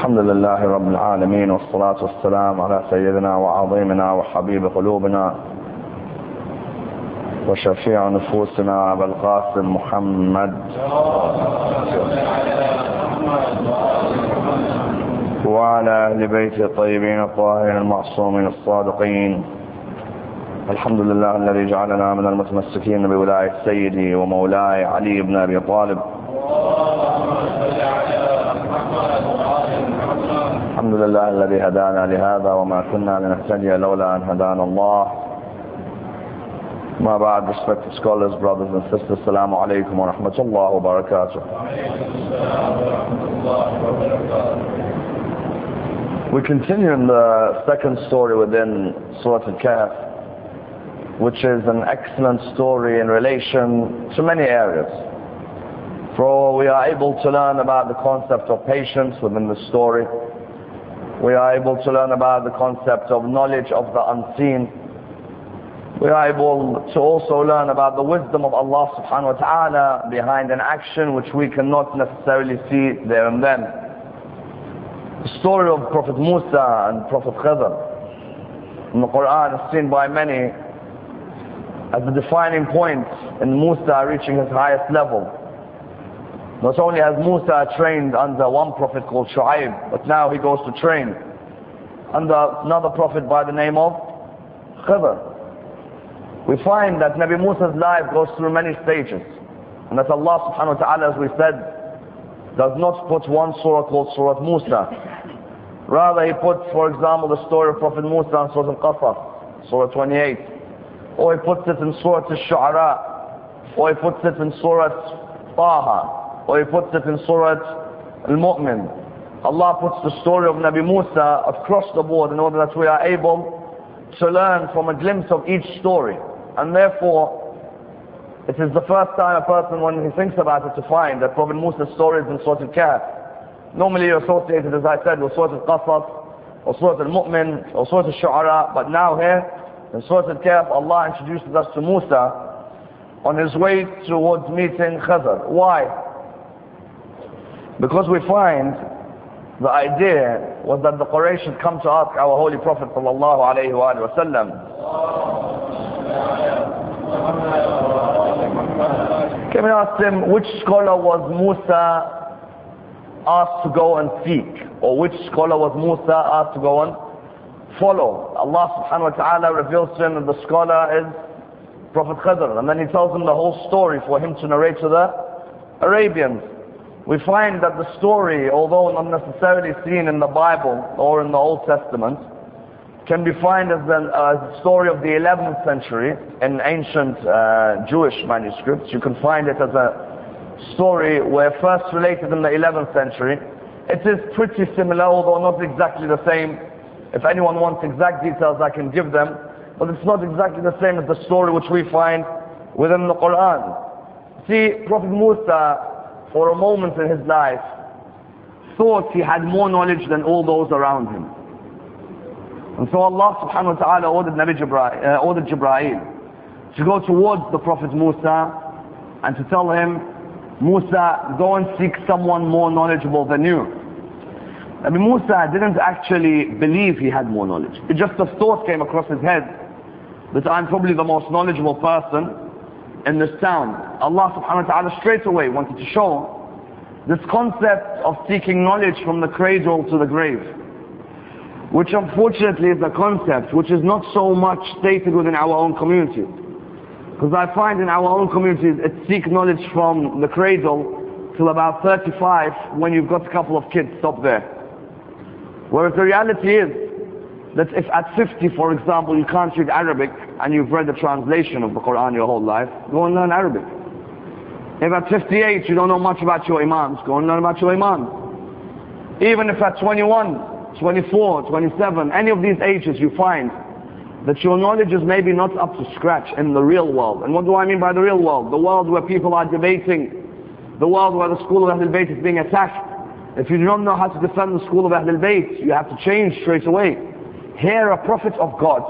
الحمد لله رب العالمين، والصلاة والسلام على سيدنا وعظيمنا وحبيب قلوبنا وشفيع نفوسنا أبا القاسم محمد وعلى أهل بيته الطيبين الطاهرين المعصومين الصادقين. الحمد لله الذي جعلنا من المتمسكين بولاية سيدي ومولاي علي بن أبي طالب. الحمد لله الذي هدانا لهذا وما كنا لنهتدي لولا أن هدانا الله. ما بعد, respected scholars, brothers and sisters, Assalamu alaikum wa rahmatullah wa barakatuh. We continue in the second story within Surah Al-Kahf, which is an excellent story in relation to many areas. For we are able to learn about the concept of patience within the story. We are able to learn about the concept of knowledge of the unseen. We are able to also learn about the wisdom of Allah subhanahu wa ta'ala behind an action which we cannot necessarily see there and then. The story of Prophet Musa and Prophet Khidr in the Quran is seen by many as the defining point in Musa reaching his highest level. Not only has Musa trained under one prophet called Shu'aib, but now he goes to train under another prophet by the name of Khidr. We find that Nabi Musa's life goes through many stages, and that Allah subhanahu wa ta'ala, as we said, does not put one surah called Surah Musa. Rather, he put, for example, the story of Prophet Musa in Surah Al-Qasas, Surah 28, or he puts it in Surah Al-Shu'ara, or he puts it in Surah Taha, or he puts it in Surah Al-Mu'min. Allah puts the story of Nabi Musa across the board in order that we are able to learn from a glimpse of each story. And therefore, it is the first time a person, when he thinks about it, to find that Prophet Musa's story is in Surah Al-Kahf. Normally you're associated, as I said, with Surah Al-Qasas, or Surah Al-Mu'min, or Surah Al-Shu'ara, but now here, in Surah Al-Kahf, Allah introduces us to Musa on his way towards meeting Khidr. Why? Because we find the idea was that the Quraysh should come to ask our Holy Prophet sallallahu alayhi wa sallam. Can we ask him, which scholar was Musa asked to go and seek? Or which scholar was Musa asked to go and follow? Allah subhanahu wa ta'ala reveals to him that the scholar is Prophet Khidr. And then he tells him the whole story for him to narrate to the Arabians. We find that the story, although not necessarily seen in the Bible or in the Old Testament, can be found as a story of the 11th century in ancient Jewish manuscripts. You can find it as a story where first related in the 11th century. It is pretty similar, although not exactly the same. If anyone wants exact details, I can give them. But it's not exactly the same as the story which we find within the Quran. See, Prophet Musa, for a moment in his life, thought he had more knowledge than all those around him. And so Allah subhanahu wa ta'ala ordered Jibreel to go towards the Prophet Musa and to tell him, Musa, go and seek someone more knowledgeable than you. Nabi Musa didn't actually believe he had more knowledge. It just a thought came across his head that I'm probably the most knowledgeable person in this town. Allah subhanahu wa ta'ala straight away wanted to show this concept of seeking knowledge from the cradle to the grave, which unfortunately is a concept which is not so much stated within our own community. Because I find in our own communities it seek knowledge from the cradle till about 35, when you've got a couple of kids, stop there. Whereas the reality is that if at 50, for example, you can't read Arabic and you've read the translation of the Quran your whole life, go and learn Arabic. If at 58 you don't know much about your imams, go and learn about your imams. Even if at 21, 24, 27, any of these ages you find that your knowledge is maybe not up to scratch in the real world. And what do I mean by the real world? The world where people are debating, the world where the school of Ahlul Bayt is being attacked. If you don't know how to defend the school of Ahlul Bayt, you have to change straight away. Here, a prophet of God,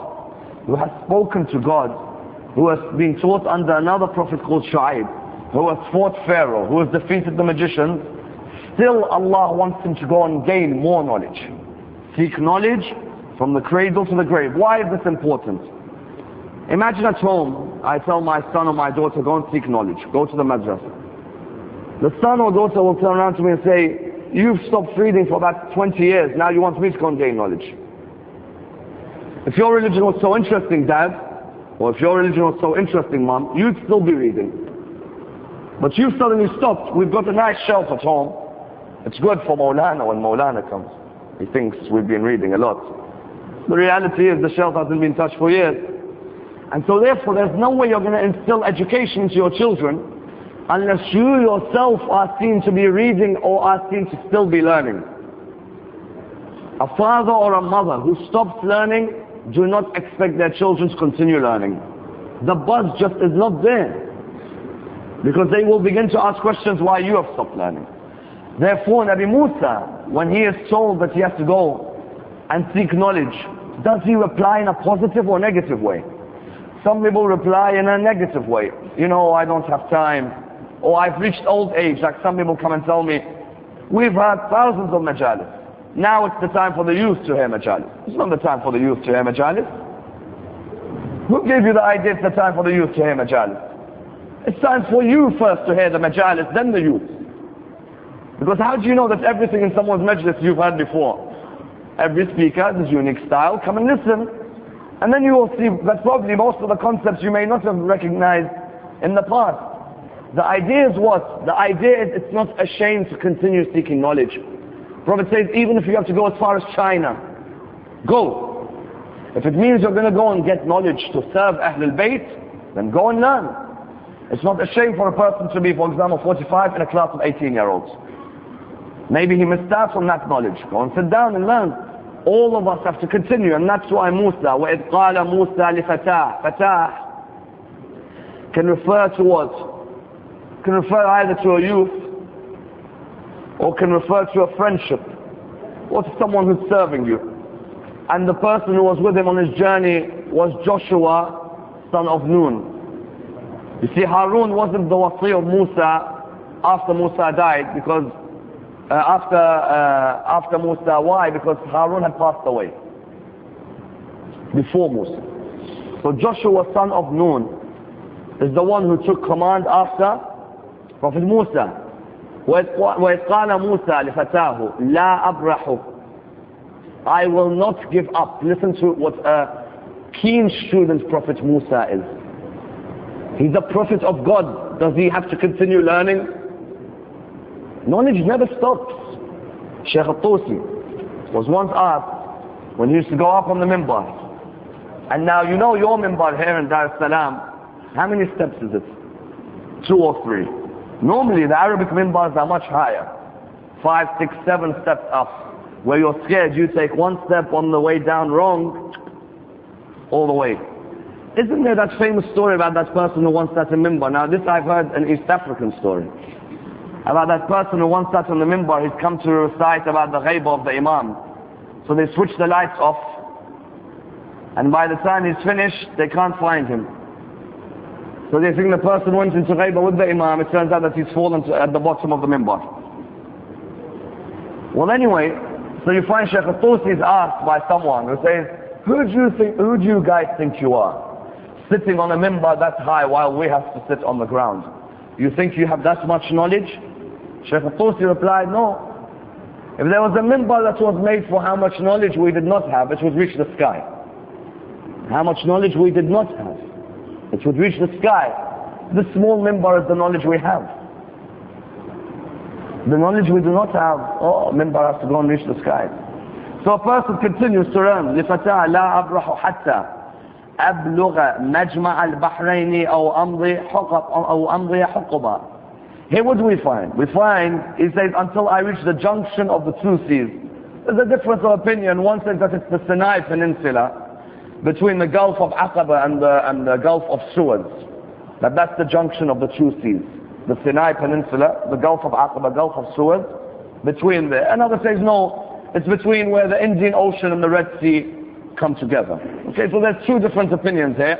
who has spoken to God, who has been taught under another prophet called Shu'aib, who has fought Pharaoh, who has defeated the magicians, still Allah wants him to go and gain more knowledge. Seek knowledge from the cradle to the grave. Why is this important? Imagine at home, I tell my son or my daughter, go and seek knowledge. Go to the madrasa. The son or daughter will turn around to me and say, you've stopped reading for about 20 years, now you want me to go and gain knowledge. If your religion was so interesting, Dad, or if your religion was so interesting, Mom, you'd still be reading. But you've suddenly stopped. We've got a nice shelf at home. It's good for Maulana when Maulana comes. He thinks we've been reading a lot. The reality is the shelf hasn't been touched for years. And so therefore there's no way you're going to instill education into your children unless you yourself are seen to be reading or are seen to still be learning. A father or a mother who stops learning, do not expect their children to continue learning. The buzz just is not there. Because they will begin to ask questions why you have stopped learning. Therefore, Nabi Musa, when he is told that he has to go and seek knowledge, does he reply in a positive or negative way? Some people reply in a negative way. You know, I don't have time. Or I've reached old age. Like some people come and tell me, we've had thousands of majalis. Now it's the time for the youth to hear majalis. It's not the time for the youth to hear majalis. Who gave you the idea it's the time for the youth to hear majalis? It's time for you first to hear the majalis, then the youth. Because how do you know that everything in someone's majlis you've heard before? Every speaker has his unique style. Come and listen. And then you will see that probably most of the concepts you may not have recognized in the past. The idea is what? The idea is it's not a shame to continue seeking knowledge. Prophet says even if you have to go as far as China, go. If it means you're going to go and get knowledge to serve Ahlul Bayt, then go and learn. It's not a shame for a person to be, for example, 45 in a class of 18-year-olds. Maybe he missed out on that knowledge. Go and sit down and learn. All of us have to continue, and that's why Musa, وَإِذْ قَالَ مُوسَى لِفَتَاهِ Fatah can refer to what? Can refer either to a youth, or can refer to a friendship, or to someone who's serving you. And the person who was with him on his journey was Joshua, son of Nun. You see, Harun wasn't the wasi of Musa after Musa died, because after Musa. Why? Because Harun had passed away before Musa. So Joshua, son of Nun, is the one who took command after Prophet Musa. وَإِذْ قَالَ مُوسَى لِفَتَاهُ لَا أَبْرَحُ I will not give up. Listen to what a keen student Prophet Musa is. He's a prophet of God. Does he have to continue learning? Knowledge never stops. Shaykh al-Tusi was once asked, when he used to go up on the minbar, and now you know your minbar here in Dar es Salaam, how many steps is it? 2 or 3. Normally the Arabic minbars are much higher. 5, 6, 7 steps up. Where you're scared, you take 1 step on the way down wrong, all the way. Isn't there that famous story about that person who once sat in minbar? Now this I've heard an East African story. About that person who once sat on the minbar, he's come to recite about the ghaibah of the Imam. So they switch the lights off, and by the time he's finished, they can't find him. So they think the person went into ghaibah with the Imam. It turns out that he's fallen at the bottom of the minbar. Well anyway, so you find Shaykh al-Tusi is asked by someone who says, who do you guys think you are? Sitting on a minbar that high while we have to sit on the ground. You think you have that much knowledge? Shaykh al-Tusi replied, no. If there was a minbar that was made for how much knowledge we did not have, it would reach the sky. How much knowledge we did not have, it would reach the sky. This small minbar is the knowledge we have. The knowledge we do not have, minbar has to go and reach the sky. So a person continues to learn. لِفَتَاهَ لَا أَبْرَحُ حَتَّى أَبْلُغَ مَجْمَعَ الْبَحْرَيْنِ أَوْ أَمْضِيَ حُقُبًا. Here what do we find? We find, he says, until I reach the junction of the 2 seas. There's a difference of opinion. One says that it's the Sinai Peninsula, between the Gulf of Aqaba and the Gulf of Suez. That's the junction of the 2 seas. The Sinai Peninsula, the Gulf of Aqaba, Gulf of Suez, between there. Another says no, it's between where the Indian Ocean and the Red Sea come together. Okay, so there's 2 different opinions here.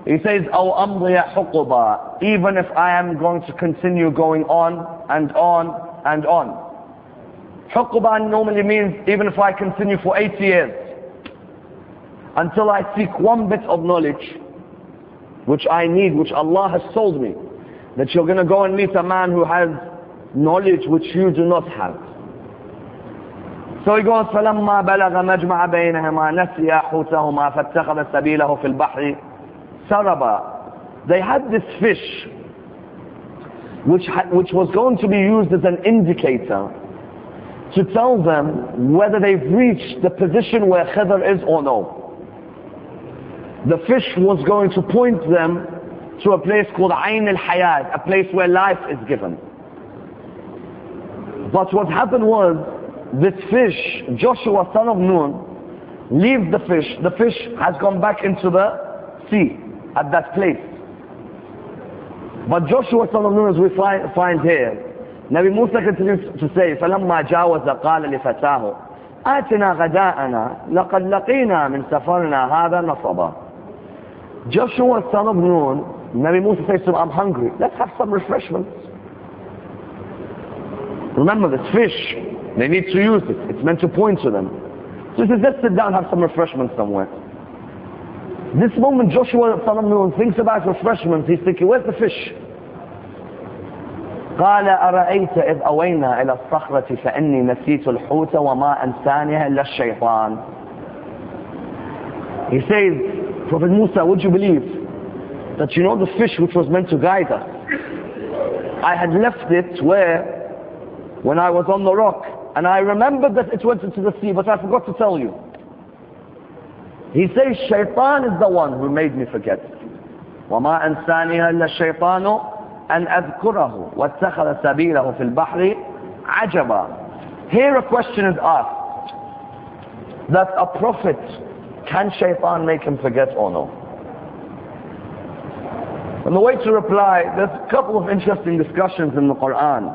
He says, أَوْ أَمْضِيَ حُقُبًا. Even if I am going to continue going on and on and on. Huqban normally means even if I continue for 80 years, until I seek one bit of knowledge, which I need, which Allah has told me, that you're going to go and meet a man who has knowledge which you do not have. So he goes, فَلَمَّا بَلَغَ مَجْمَعَ بَيْنَهُمَا نَسِيَا حُوتَهُمَا فَاتَّخَذَ سَبِيلَهُ فِي الْبَحْرِ سَرَبًا. They had this fish which was going to be used as an indicator to tell them whether they've reached the position where Khidr is or no. The fish was going to point them to a place called Ayn al-Hayat, a place where life is given. But what happened was, this fish, Joshua son of Nun, leaves the fish has gone back into the sea at that place. But Joshua son of Nun, as we find here, Nabi Musa continues to say, فَلَمَّا جَاوَزَ قَالَ لِفَتَاهُ آتِنَا غَدَاءَنَا لَقَدْ لَقِينَا مِنْ سَفَرِنَا هَذَا نَصَبًا. Joshua son of Nun, Nabi Musa says to him, I'm hungry, let's have some refreshments. Remember this fish, they need to use it, it's meant to point to them. So he says, let's sit down and have some refreshments somewhere. This moment Joshua son of Nun thinks about refreshments, he's thinking, where's the fish? قال أرأيت إذ أوينا إلى الصخرة فإني نسيت الحوت وما أنسانيها إلا الشيطان. He says, Prophet Musa, would you believe that you know the fish which was meant to guide us? I had left it when I was on the rock, and I remembered that it went into the sea, but I forgot to tell you. He says, Shaitan is the one who made me forget. وما أنسانيها إلا الشيطان أن أذكره واتخذ سبيله في البحر عجبا. Here a question is asked, that a prophet, can Shaitan make him forget or no? And the way to reply, there's a couple of interesting discussions in the Quran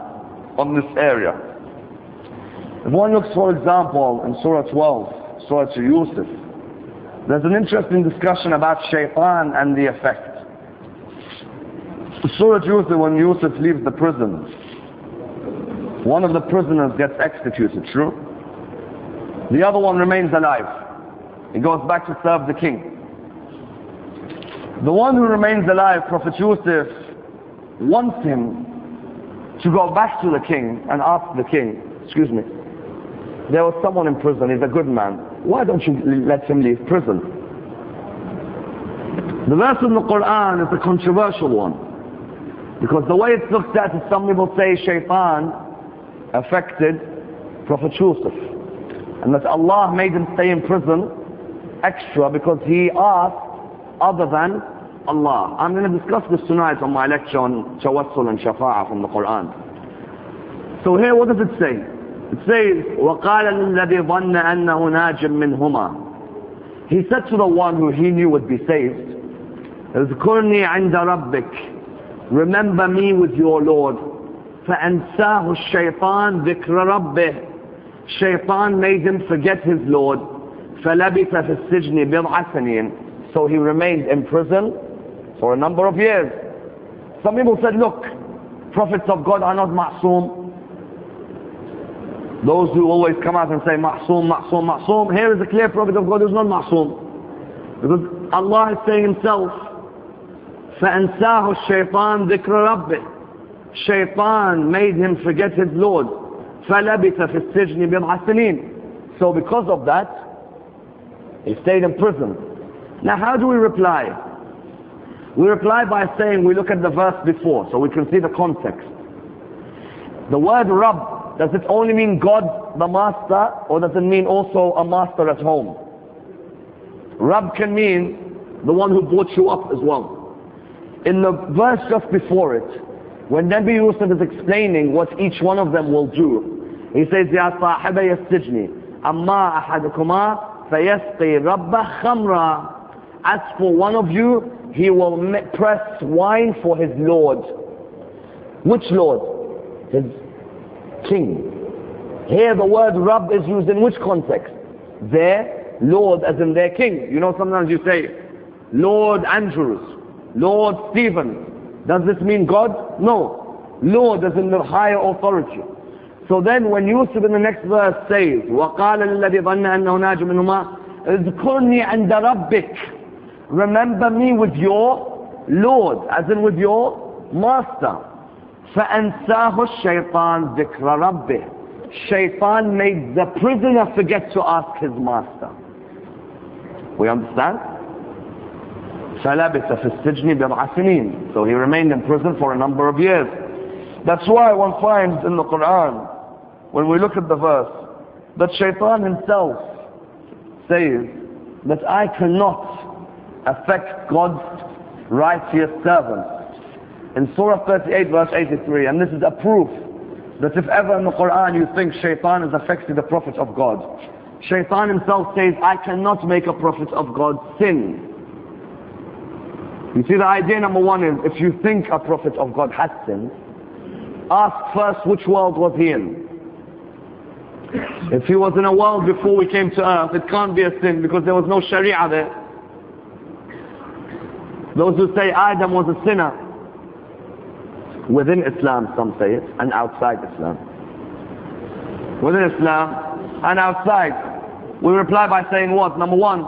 on this area. If one looks, for example, in Surah 12, Surah Yusuf, there's an interesting discussion about Shaitan and the effect. Surah Yusuf, when Yusuf leaves the prison, one of the prisoners gets executed, true? The other one remains alive. He goes back to serve the king. The one who remains alive, Prophet Yusuf, wants him to go back to the king and ask the king, excuse me, there was someone in prison, he's a good man, why don't you let him leave prison? The verse in the Quran is a controversial one, because the way it's looked at is, some people say Shaitan affected Prophet Yusuf, and that Allah made him stay in prison extra because he asked other than Allah. I'm going to discuss this tonight on my lecture on Tawassul and Shafa'ah from the Quran. So here what does it say? It says, وَقَالَ لِلَّذِي ظَنَّ أَنَّهُ نَاجٍ مِّنْهُمَا. He said to the one who he knew would be saved, اذْكُرْنِي عِنْدَ رَبِّكَ, remember me with your Lord. فَأَنْسَاهُ الشَّيْطَانِ ذِكْرَ رَبِّهِ. Shaitan made him forget his Lord. فَلَبِثَ فِي السِّجْنِ بِضْعَ سَنِينَ. So he remained in prison for a number of years. Some people said, look, prophets of God are not ma'soom. Those who always come out and say ma'soom, ma'soom, ma'soom, here is a clear prophet of God who is not ma'soom. Because Allah is saying himself, فَأَنْسَاهُ الشَّيْطَانِ ذِكْرَ رَبِّهِ. Shaitan made him forget his Lord. فَلَبِثَ فِي السِّجْنِ بِضْعَ سَنِينَ. So because of that, he stayed in prison. Now how do we reply? We reply by saying, we look at the verse before, so we can see the context. The word Rabb, does it only mean God the master, or does it mean also a master at home? Rabb can mean the one who brought you up as well. In the verse just before it, when Nabi Yusuf is explaining what each one of them will do, he says, يَا صَاحِبَيَ السِّجْنِ أَمَّا أَحَدُكُمَا فَيَسْقِي رَبَّهُ خَمْرًا. As for one of you, he will press wine for his Lord. Which Lord? His king. Here the word Rabb is used in which context? Their Lord, as in their king. You know, sometimes you say, Lord Andrews, Lord Stephen. Does this mean God? No. Lord as in the higher authority. So then when Yusuf in the next verse says, وَقَالَ لِلَّذِي ظَنَّ أَنَّهُ نَاجٍ مِنْهُمَا اذْكُرْنِي عِنْدَ رَبِّكَ, remember me with your Lord, as in with your master. فَأَنْسَاهُ الشَّيْطَانِ ذِكْرَ رَبِّهِ, Shaitan made the prisoner forget to ask his master. We understand? فَلَبِثَ فِي السِّجْنِ بِضْعَ سِنِينَ, so he remained in prison for a number of years. That's why one finds in the Quran, when we look at the verse, that Shaitan himself says that I cannot affect God's righteous servants. In Surah 38 verse 83, and this is a proof that if ever in the Quran you think Shaitan is affecting the Prophet of God, Shaitan himself says, I cannot make a Prophet of God sin. You see, the idea number one is, if you think a Prophet of God has sinned, ask first which world was he in. If he was in a world before we came to earth, it can't be a sin because there was no Sharia there. Those who say Adam was a sinner, within Islam some say it, and outside Islam. Within Islam and outside, we reply by saying what? Number one,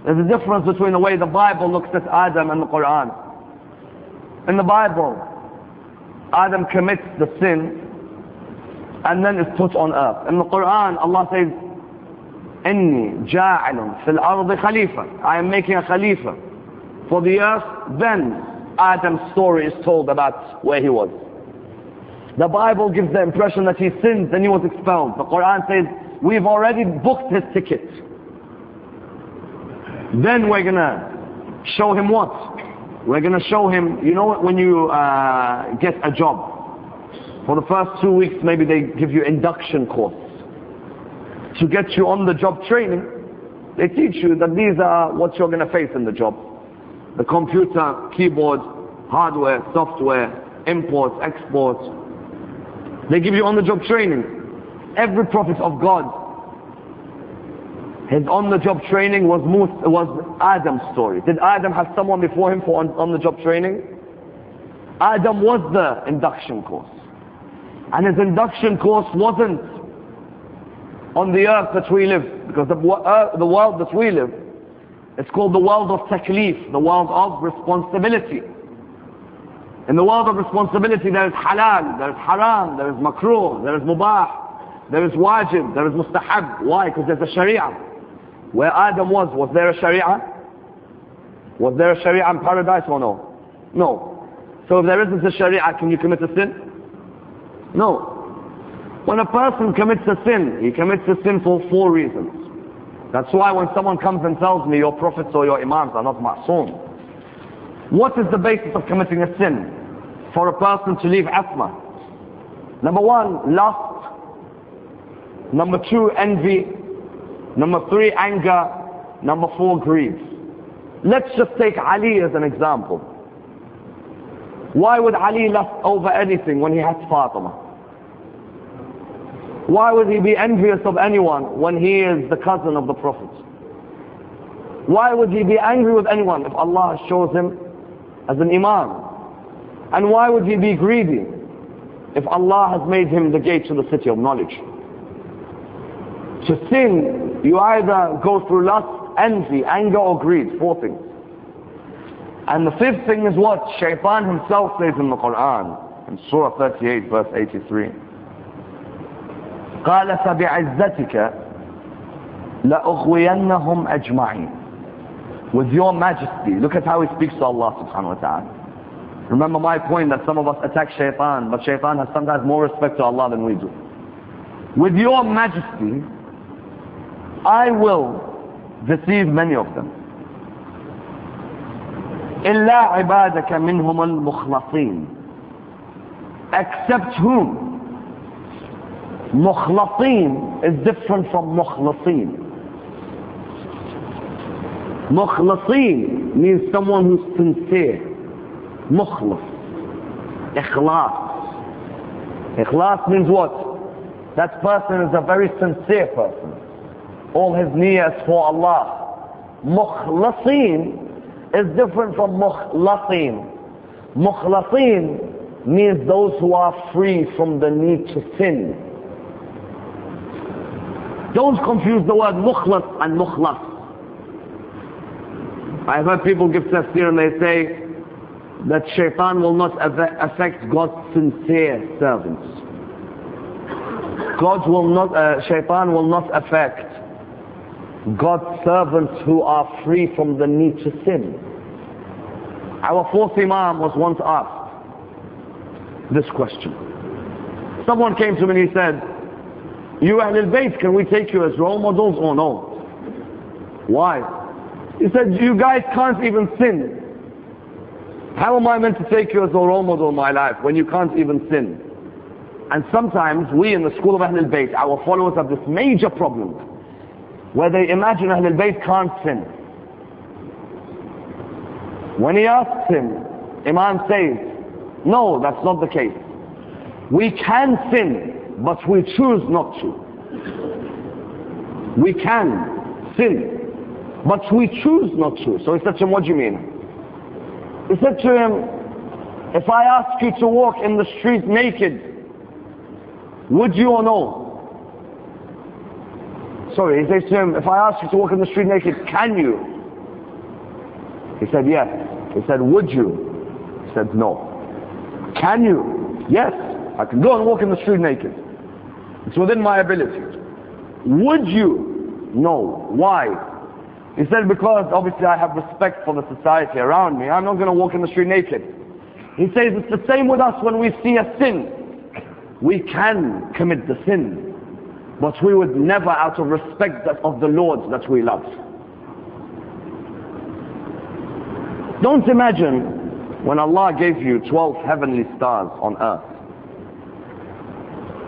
there's a difference between the way the Bible looks at Adam and the Quran. In the Bible, Adam commits the sin and then is put on earth. In the Quran, Allah says, إِنِّي جَاعِلٌ فِي الْأَرْضِ خَلِيفَةً, I am making a Khalifa for the earth. Then Adam's story is told about where he was. The Bible gives the impression that he sinned, then he was expelled. The Quran says, we've already booked his ticket. Then we're gonna show him what? We're gonna show him, you know, when you get a job, for the first 2 weeks maybe they give you induction course. To get you on the job training, they teach you that these are what you're gonna face in the job. The computer, keyboard, hardware, software, imports, exports. They give you on-the-job training. Every prophet of God, his on-the-job training was Adam's story. Did Adam have someone before him for on-the-job training? Adam was the induction course. And his induction course wasn't on the earth that we live, because the world that we live, it's called the world of taklif, the world of responsibility. In the world of responsibility there is halal, there is haram, there is makruh, there is mubah, there is wajib, there is mustahab. Why? Because there's a sharia. Where Adam was there a sharia? Was there a sharia in paradise or no? No. So if there isn't a sharia, can you commit a sin? No. When a person commits a sin, he commits a sin for 4 reasons. That's why when someone comes and tells me your prophets or your imams are not ma'soom, what is the basis of committing a sin? For a person to leave asma. Number 1, lust. Number 2, envy. Number 3, anger. Number 4, greed. Let's just take Ali as an example. Why would Ali lust over anything when he has Fatima? Why would he be envious of anyone when he is the cousin of the Prophet? Why would he be angry with anyone if Allah shows him as an imam? And why would he be greedy if Allah has made him the gate to the city of knowledge? To sin, you either go through lust, envy, anger or greed. 4 things. And the 5th thing is what Shaitan himself says in the Quran, in Surah 38 verse 83. قال فبعزتك لأغوينهم أجمعين. With your majesty. Look at how he speaks to Allah subhanahu wa ta'ala. Remember my point that some of us attack Shaitan, but Shaitan has sometimes more respect to Allah than we do. With your majesty, I will deceive many of them. إلا عبادك منهم المخلصين. Except whom? Mukhlasin is different from mukhlasin. Mukhlasin means someone who's sincere. Mukhlas. Ikhlas. Ikhlas means what? That person is a very sincere person. All his niyyah is for Allah. Mukhlasin is different from mukhlasin. Mukhlasin means those who are free from the need to sin. Don't confuse the word mukhlas and mukhlas. I've heard people give tafseer and they say that shaitan will not affect God's sincere servants. Shaitan will not affect God's servants who are free from the need to sin. Our fourth Imam was once asked this question. Someone came to me and he said, "You Ahlul Bayt, can we take you as role models or no?" Why? He said, "You guys can't even sin. How am I meant to take you as a role model in my life when you can't even sin?" And sometimes we in the school of Ahlul Bayt, our followers have this major problem where they imagine Ahlul Bayt can't sin. When he asks him, Imam says, "No, that's not the case. We can sin, but we choose not to. We can sin, but we choose not to." So he said to him, "What do you mean?" He said to him, "If I ask you to walk in the street naked, would you or no?" Sorry, he says to him, "If I ask you to walk in the street naked, can you?" He said, "Yes." He said, "Would you?" He said, "No." "Can you?" "Yes, I can go and walk in the street naked. It's within my ability." "Would you?" "No." "Why?" He said, "Because obviously I have respect for the society around me. I'm not going to walk in the street naked." He says it's the same with us when we see a sin. We can commit the sin, but we would never, out of respect of the Lord that we love. Don't imagine when Allah gave you 12 heavenly stars on earth,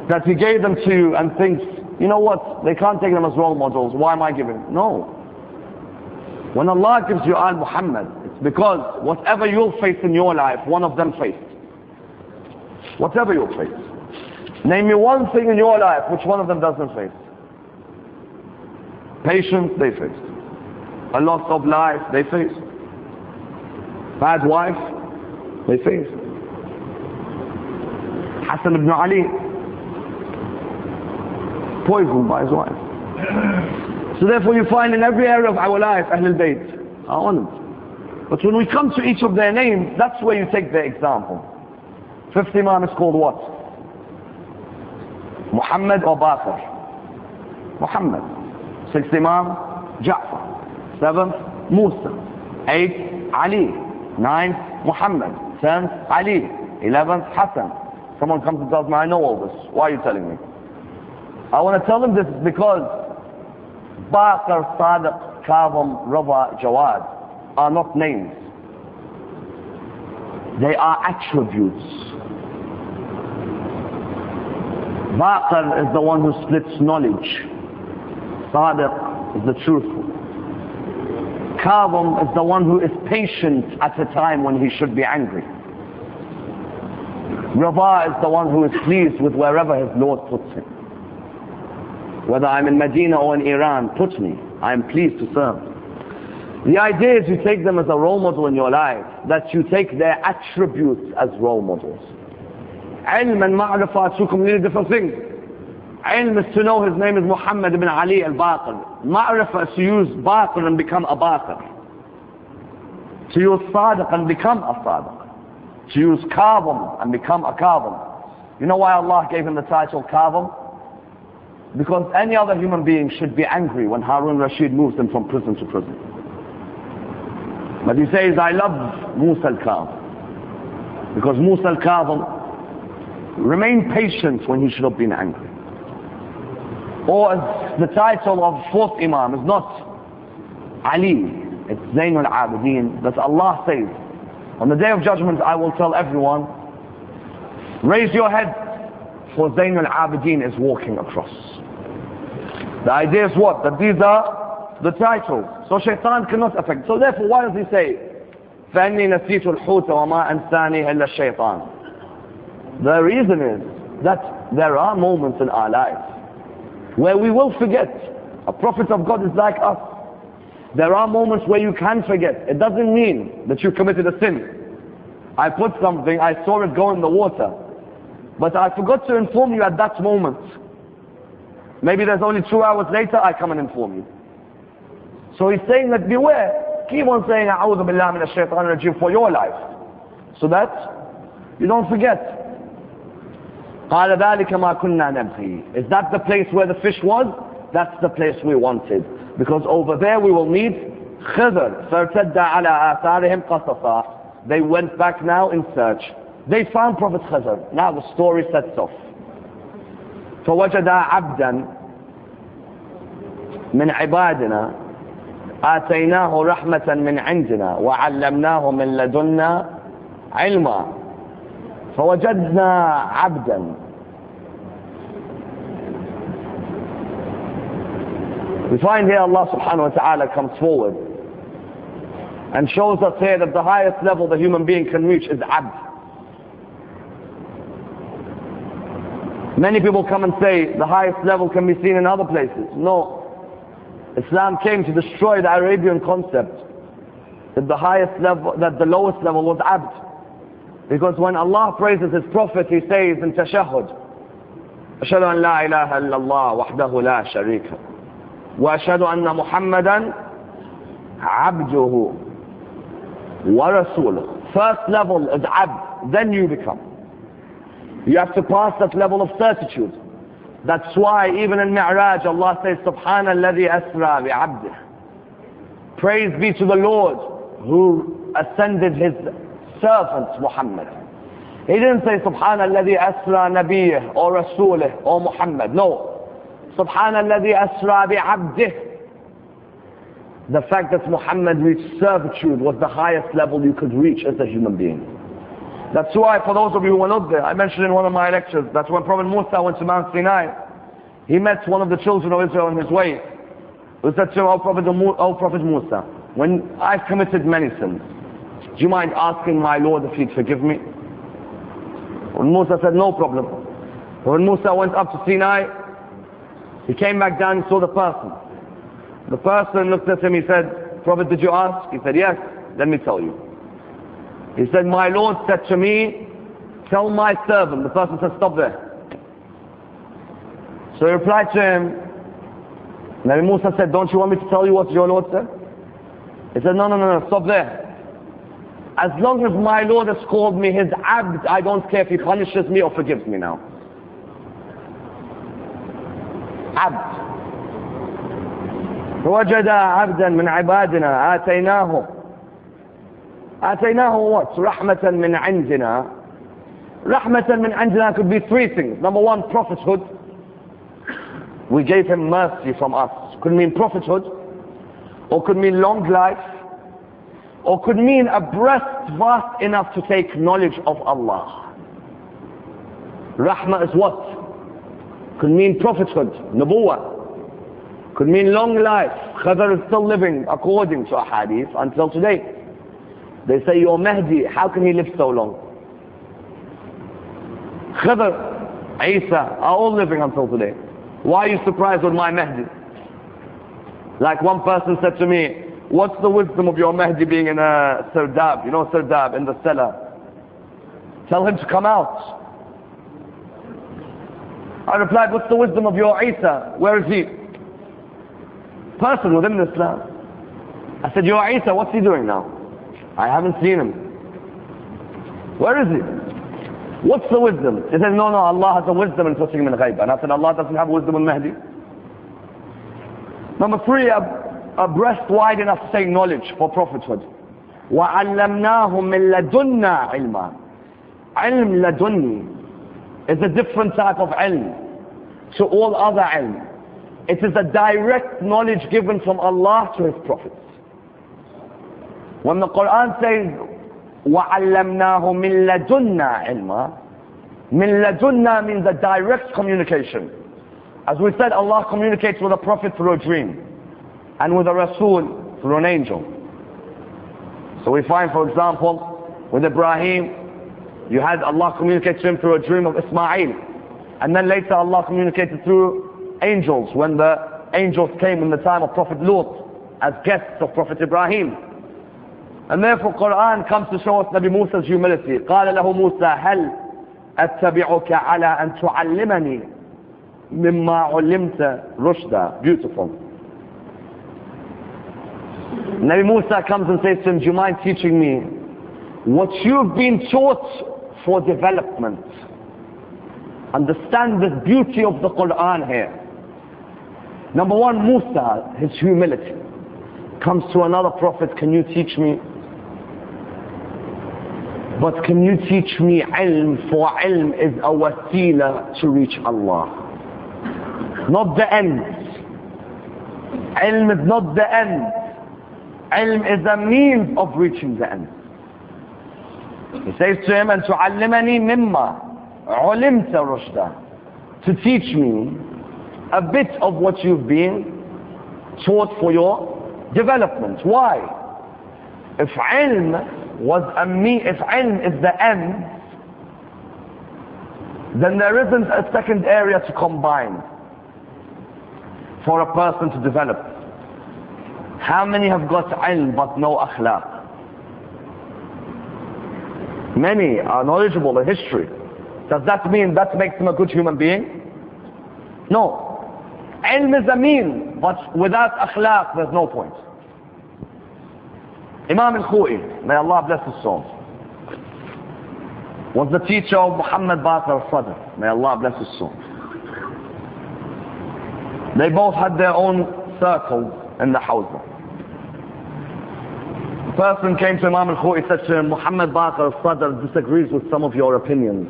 that He gave them to you and thinks, "You know what, they can't take them as role models, why am I giving them?" No. When Allah gives you Al Muhammad, it's because whatever you'll face in your life, one of them faced. Whatever you'll face. Name me one thing in your life which one of them doesn't face. Patience, they faced. A loss of life, they faced. Bad wife, they faced. Hassan ibn Ali, poisoned by his wife. So therefore you find in every area of our life, Ahlul Bayt are honored. But when we come to each of their names, that's where you take their example. Fifth Imam is called what? Muhammad or Baqir? Muhammad. Sixth Imam, Ja'far. Seventh, Musa. Eighth, Ali. Ninth, Muhammad. 10th, Ali. 11th, Hassan. Someone comes and tells me, "I know all this. Why are you telling me?" I want to tell them this because Baqir, Sadiq, Kadhim, Rida, Jawad are not names. They are attributes. Baqir is the one who splits knowledge. Sadiq is the truthful. Kadhim is the one who is patient at a time when he should be angry. Rida is the one who is pleased with wherever his Lord puts him. Whether I'm in Medina or in Iran, put me. I am pleased to serve. The idea is you take them as a role model in your life, that you take their attributes as role models. Ilm and ma'rifah are two completely different things. Ilm is to know his name is Muhammad ibn Ali al-Baqir. Ma'rifah is to use Baqir and become a Baqir. To use Sadiq and become a Sadiq. To use Kadhim and become a Kadhim. You know why Allah gave him the title Kadhim? Because any other human being should be angry when Harun Rashid moves him from prison to prison. But he says, "I love Musa al-Kadhim." Because Musa al-Kadhim remained patient when he should have been angry. Or as the title of fourth Imam is not Ali, it's Zayn al-Abidin, that Allah says, on the day of judgment I will tell everyone, raise your head, for Zayn al-Abidin is walking across. The idea is what? That these are the titles. So shaitan cannot affect. So therefore, why does he say, فَأَنِّي نَسِيتُ الْحُوتَ وَمَا أَنْسَانِي إِلَّا الشَّيْطَانِ? The reason is that there are moments in our lives where we will forget. A prophet of God is like us. There are moments where you can forget. It doesn't mean that you committed a sin. I put something, I saw it go in the water, but I forgot to inform you at that moment. Maybe there's only 2 hours later, I come and inform you. So he's saying that beware. Keep on saying, A'udhu Billah Minash Shaitanir Rajim for your life. So that you don't forget. قَالَ ذَلِكَ مَا كُنَّا نَبْغِي. Is that the place where the fish was? That's the place we wanted. Because over there we will meet Khidr. فَارْتَدَّ عَلَىٰ آثَارِهِمْ قَصَصًا. They went back now in search. They found Prophet Khidr. Now the story sets off. فَوَجَدَا عَبْدًا مِنْ عِبَادِنَا آتَيْنَاهُ رَحْمَةً مِنْ عِنْدِنَا وَعَلَّمْنَاهُ مِنْ لَدُنَّا عِلْمًا. فَوَجَدْنَا عَبْدًا. We find here Allah subhanahu wa ta'ala comes forward and shows us here that the highest level the human being can reach is abd. Many people come and say the highest level can be seen in other places. No. Islam came to destroy the Arabian concept that the highest level, that the lowest level was abd. Because when Allah praises His Prophet, He says in Tashahhud, أشهد أن لا إله إلا الله وحده لا شريك له وأشهد أن محمدا عبده ورسوله. First level is abd, then you become. You have to pass that level of certitude. That's why even in Mi'raj Allah says, Subhana alladhi asra bi'abdih. Praise be to the Lord who ascended His servant Muhammad. He didn't say Subhana alladhi asra nabiyih or rasulih or Muhammad. No. Subhana alladhi asra bi'abdih. The fact that Muhammad reached servitude was the highest level you could reach as a human being. That's why, for those of you who were not there, I mentioned in one of my lectures that when Prophet Musa went to Mount Sinai, he met one of the children of Israel on his way, who said to him, O Prophet Musa, when I've committed many sins, do you mind asking my Lord if He'd forgive me? And Musa said, no problem. When Musa went up to Sinai, he came back down and saw the person. The person looked at him, he said, Prophet, did you ask? He said, yes. Let me tell you. He said, my Lord said to me, tell my servant. The person said, stop there. So he replied to him, Nabi Musa said, don't you want me to tell you what your Lord said? He said, no, stop there. As long as my Lord has called me His abd, I don't care if He punishes me or forgives me now. Abd. فَوَجَدَ عَبْدًا مِنْ عِبَادِنَا آتَيْنَاهُ what? رَحْمَةً مِنْ عِنْدِنَا. رَحْمَةً مِنْ عِنْدِنَا could be 3 things. Number 1, prophethood. We gave him mercy from us. Could mean prophethood, or could mean long life, or could mean a breast vast enough to take knowledge of Allah. Rahmah is what? Could mean prophethood, nubuwwah. Could mean long life. Khidr is still living according to a hadith until today. They say, your Mahdi, how can he live so long? Khidr, Isa are all living until today. Why are you surprised with my Mahdi? Like one person said to me, what's the wisdom of your Mahdi being in a sirdab? You know sirdab, in the cellar. Tell him to come out. I replied, what's the wisdom of your Isa? Where is he? Person within Islam. I said, your Isa, what's he doing now? I haven't seen him. Where is he? What's the wisdom? He said, no, Allah has a wisdom in putting him in ghaib. And I said, Allah doesn't have wisdom in Mahdi. Number 3, a breast wide enough to take knowledge for prophethood. وَعَلَّمْنَاهُ مِنْ لَدُنَّا عِلْمًا. Ilm ladunni is a different type of ilm to all other ilm. It is a direct knowledge given from Allah to His prophets. When the Quran says وَعَلَّمْنَاهُ مِنْ لَدُنَّا عِلْمًا, min ladunna means a direct communication. As we said, Allah communicates with a prophet through a dream, and with a Rasul through an angel. So we find, for example, with Ibrahim, you had Allah communicate to him through a dream of Ismail, and then later Allah communicated through angels when the angels came in the time of Prophet Lut as guests of Prophet Ibrahim. And therefore Quran comes to show us Nabi Musa's humility. قال له موسى هل أتبعك على أن تعلمني مما علمت رشدا. Beautiful. Nabi Musa comes and says to him, do you mind teaching me what you've been taught for development? Understand the beauty of the Quran here. Number one, Musa, his humility, comes to another prophet, can you teach me? But can you teach me ilm? For ilm is a wasila to reach Allah, not the end. Ilm is not the end. Ilm is a means of reaching the end. He says to him, and tu'allimani mimma ulimta rushda, to teach me a bit of what you've been taught for your development. Why? If ilm was if ilm is the end, then there isn't a second area to combine for a person to develop. How many have got ilm but no akhlaq? Many are knowledgeable in history. Does that mean that makes him a good human being? No. Ilm is a mean, but without akhlaq there's no point. Imam al-Khou'i, may Allah bless his soul, was the teacher of Muhammad Baqir al-Sadr, may Allah bless his soul. They both had their own circles in the Hawza. A person came to Imam al-Khou'i, said to him, Muhammad Baqir al-Sadr disagrees with some of your opinions.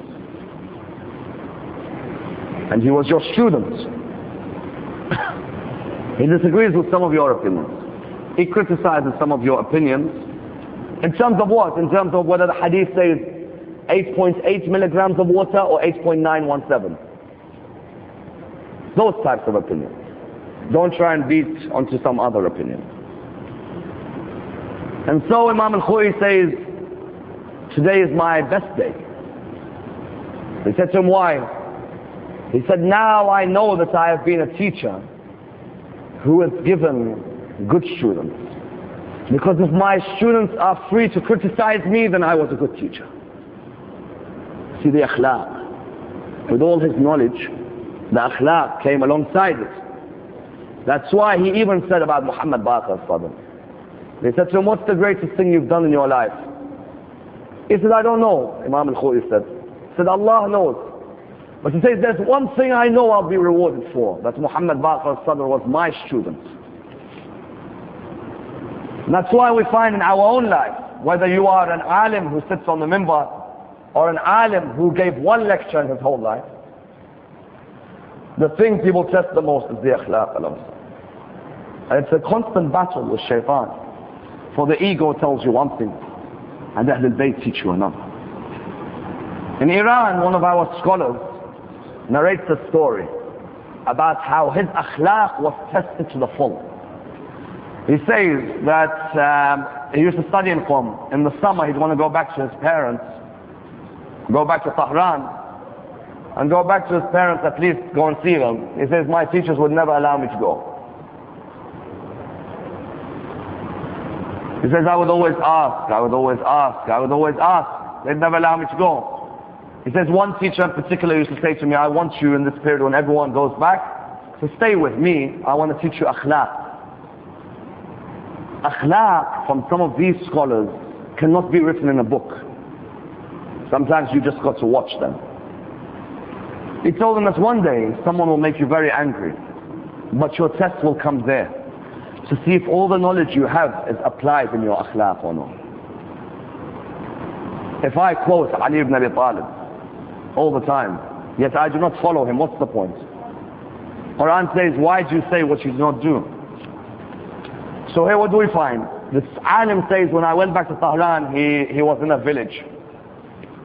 And he was your student. He disagrees with some of your opinions. He criticizes some of your opinions. In terms of what? In terms of whether the hadith says 8.8 milligrams of water or 8.917. Those types of opinions. Don't try and beat onto some other opinion. And so Imam al-Khou'i says, today is my best day. He said to him, why? He said, now I know that I have been a teacher who has given good students. Because if my students are free to criticize me, then I was a good teacher. See the akhlaq. With all his knowledge, the akhlaq came alongside it. That's why he even said about Muhammad Baqir al-Sadr. They said to him, what's the greatest thing you've done in your life? He said, I don't know, Imam al-Khou'i said. He said, Allah knows. But he says, there's one thing I know I'll be rewarded for, that Muhammad Baqir al-Sadr was my student. And that's why we find in our own life, whether you are an alim who sits on the minbar, or an alim who gave one lecture in his whole life, the thing people test the most is the akhlaq alone. And it's a constant battle with shaitan. For the ego tells you one thing, and Ahl al-Bayt teach you another. In Iran, one of our scholars narrates a story about how his akhlaq was tested to the full. He says that he used to study in Qom. In the summer, he'd want to go back to his parents, go back to Tehran, and go back to his parents, at least go and see them. He says, my teachers would never allow me to go. He says, I would always ask, they'd never allow me to go. He says, one teacher in particular used to say to me, I want you in this period when everyone goes back, to stay with me, I want to teach you akhlaq. Akhlaq, from some of these scholars, cannot be written in a book. Sometimes you just got to watch them. He told them that one day, someone will make you very angry, but your test will come there, to see if all the knowledge you have is applied in your akhlaq or not. If I quote Ali ibn Abi Talib all the time, yet I do not follow him, what's the point? Quran says, why do you say what you do not do? So here what do we find? This alim says, when I went back to Tehran, he was in a village.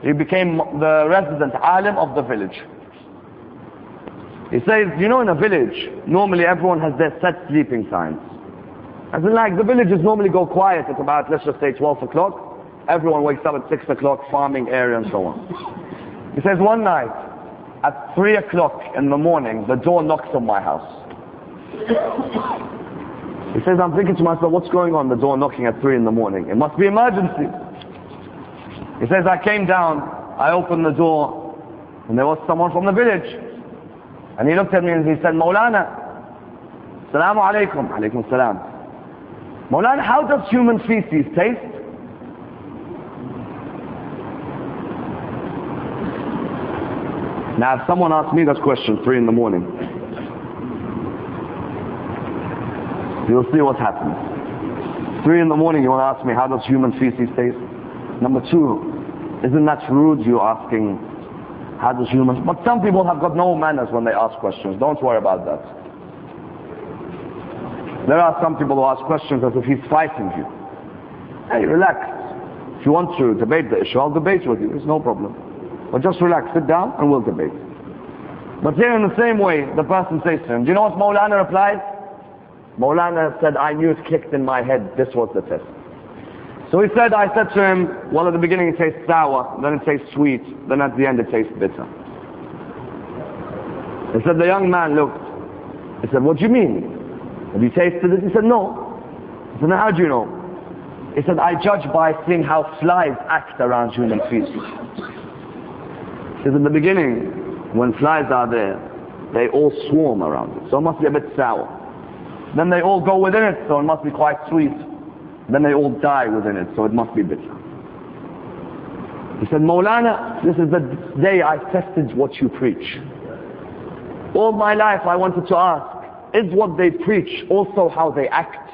He became the resident alim of the village. He says, you know, in a village, normally everyone has their set sleeping times. As in, like, the villages normally go quiet at about, let's just say 12 o'clock. Everyone wakes up at 6 o'clock, farming area and so on. He says, one night, at 3 o'clock in the morning, the door knocks on my house. He says, I'm thinking to myself, what's going on, the door knocking at 3 in the morning? It must be emergency. He says, I came down, I opened the door, and there was someone from the village. And he looked at me and he said, Maulana, Assalamu alaikum. Alaikum salam. Maulana, how does human feces taste? Now if someone asked me that question 3 in the morning, you'll see what happens. 3 in the morning you want to ask me, how does human feces taste? Number 2, isn't that rude, you asking, how does human... But some people have got no manners when they ask questions. Don't worry about that. There are some people who ask questions as if he's fighting you. Hey, relax. If you want to debate the issue, I'll debate with you. It's no problem. But just relax, sit down, and we'll debate. But here in the same way, the person says to him, do you know what Maulana replies? Maulana said, I knew it clicked in my head, this was the test. So I said to him, well, at the beginning it tastes sour, then it tastes sweet, then at the end it tastes bitter. He said, the young man looked. He said, what do you mean? Have you tasted it? He said, no. He said, now how do you know? He said, I judge by seeing how flies act around human feces. He said, in the beginning, when flies are there, they all swarm around it, so it must be a bit sour. Then they all go within it, so it must be quite sweet. Then they all die within it, so it must be bitter. He said, Maulana, this is the day I tested what you preach. All my life I wanted to ask, is what they preach also how they act?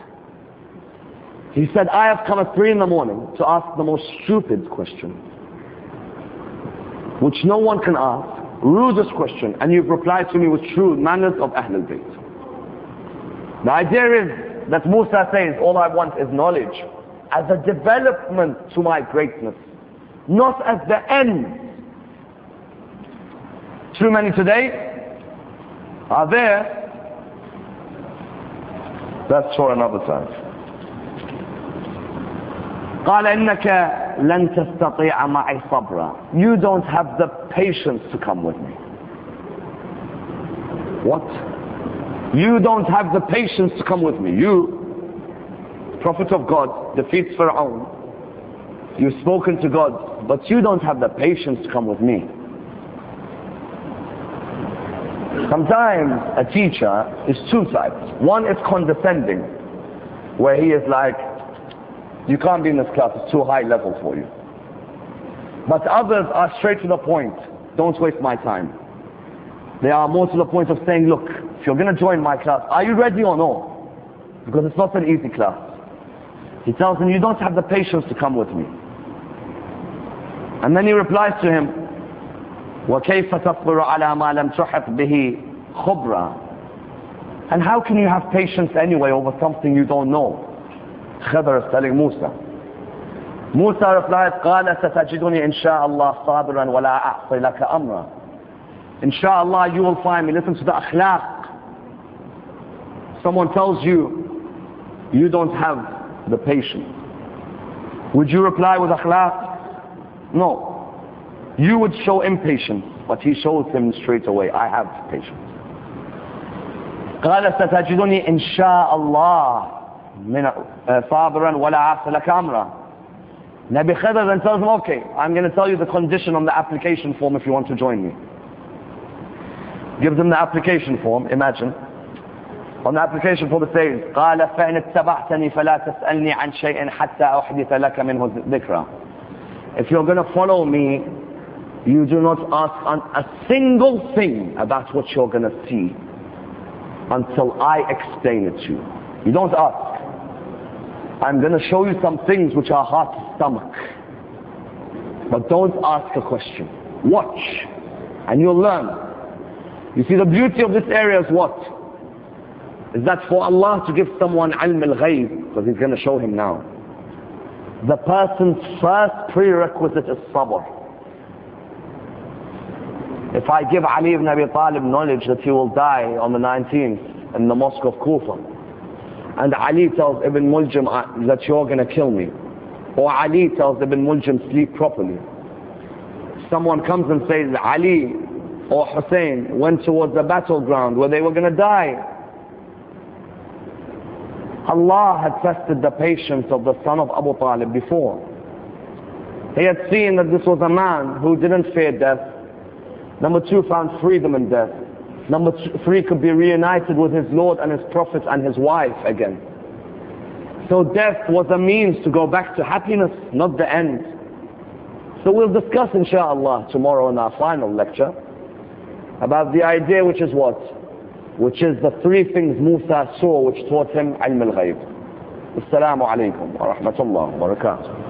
He said, I have come at 3 in the morning to ask the most stupid question, which no one can ask, rudest question, and you've replied to me with true manners of Ahlul Bayt. The idea is that Musa says, all I want is knowledge as a development to my greatness, not as the end. Too many today are there. That's for another time. قال إنك لن تستطيع معي صبرا. You don't have the patience to come with me. What? You don't have the patience to come with me. You, Prophet of God, defeats Fir'aun. You've spoken to God, but you don't have the patience to come with me. Sometimes a teacher is 2 types. One is condescending, where he is like, you can't be in this class, it's too high level for you. But others are straight to the point. Don't waste my time. They are more to the point of saying, look, if you're going to join my class, are you ready or no? Because it's not an easy class. He tells him, you don't have the patience to come with me. And then he replies to him, وَكَيْفَ تَصْبِرُ عَلَى مَا لَمْ تُحِطْ بِهِ خُبْرًا. And how can you have patience anyway over something you don't know? Khidr is telling Musa. Musa replies, قَالَ سَتَجِدُنِي إِنْ شَاءَ اللَّهِ صَابِرًا وَلَا أَعْصِي لَكَ أَمْرًا. Inshallah, you will find me. Listen to the akhlaq. Someone tells you, you don't have the patience. Would you reply with akhlaq? No. You would show impatience, but he shows him straight away, I have patience. قال ستجدني إن شاء الله صابرا ولا أعصي لك أمرا. Nabi Khidr then tells him, okay, I'm going to tell you the condition on the application form if you want to join me. Gives him the application form, imagine. On the application form it says, قال فإن اتبعتني فلا تسألني عن شيء حتى أحدث لك منه ذكرى. If you're going to follow me, you do not ask a single thing about what you're going to see until I explain it to you. You don't ask. I'm going to show you some things which are hard to stomach. But don't ask a question. Watch, and you'll learn. You see, the beauty of this area is what? Is that for Allah to give someone ilm al-ghayb, because He's going to show him now. The person's first prerequisite is sabr. If I give Ali ibn Abi Talib knowledge that he will die on the 19th in the mosque of Kufa, and Ali tells Ibn Muljam that you're going to kill me, or Ali tells Ibn Muljam sleep properly, someone comes and says Ali or Hussein went towards the battleground where they were going to die, Allah had tested the patience of the son of Abu Talib before. He had seen that this was a man who didn't fear death. Number 2, found freedom in death. Number 3 could be reunited with his Lord and his Prophet and his wife again. So death was a means to go back to happiness, not the end. So we'll discuss inshallah tomorrow in our final lecture about the idea which is what? Which is the 3 things Musa saw which taught him ilm al-ghayb. Assalamu alaikum wa rahmatullah wa barakatuh.